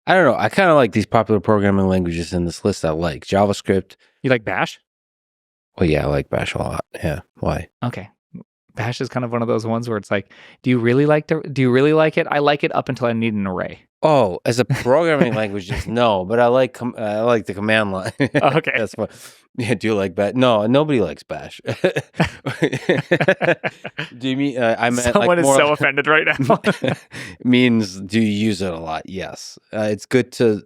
I don't know. I kind of like these popular programming languages in this list. I like JavaScript. You like Bash? Well, yeah, I like Bash a lot. Yeah. Why? Okay. Bash is kind of one of those ones where it's like, do you really like it? I like it up until I need an array. Oh, as a programming language, just no. But I like the command line. Okay. That's what. Yeah, do you like Bash? No, nobody likes Bash. Do you mean I meant someone like is more so offended right now? means do you use it a lot? Yes. It's good to.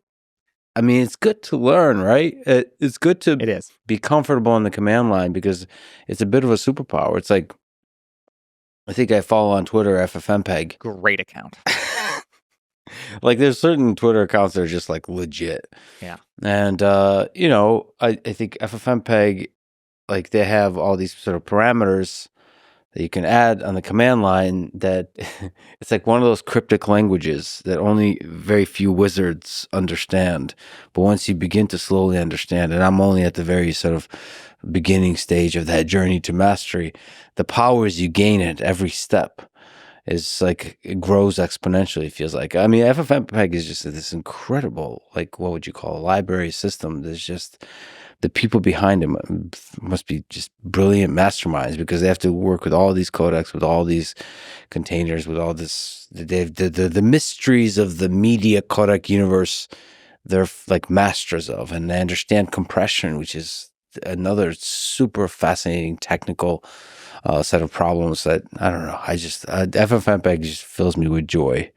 I mean, it's good to learn, right? It's good to It is. be comfortable on the command line because it's a bit of a superpower. It's like I think I follow on Twitter FFmpeg. Great account. Like there's certain Twitter accounts that are just like legit. Yeah. And I think FFmpeg, like they have all these sort of parameters that you can add on the command line that it's like one of those cryptic languages that only very few wizards understand. But once you begin to slowly understand, and I'm only at the very sort of beginning stage of that journey to mastery, the powers you gain at every step is like it grows exponentially. It feels like. I mean, FFmpeg is just this incredible, like what would you call a library system? There's just the people behind him must be just brilliant masterminds because they have to work with all these codecs, with all these containers, with all this the mysteries of the media codec universe. They're like masters of, and they understand compression, which is another super fascinating technical set of problems that I don't know. I just FFmpeg just fills me with joy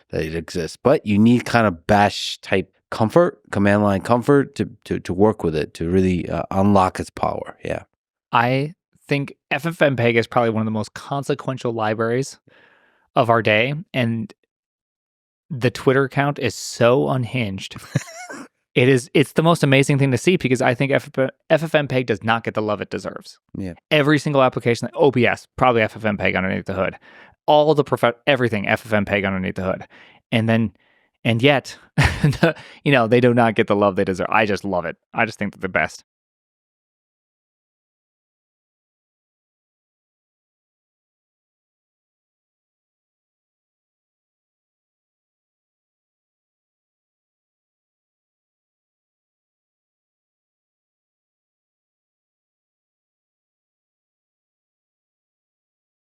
that it exists. But you need kind of Bash type comfort, command line comfort to work with it to really unlock its power. Yeah, I think FFmpeg is probably one of the most consequential libraries of our day, and the Twitter account is so unhinged. It's the most amazing thing to see because I think FFmpeg does not get the love it deserves. Yeah. Every single application, OBS, probably FFmpeg underneath the hood. All the everything FFmpeg underneath the hood. And yet, they do not get the love they deserve. I just love it. I just think they're the best.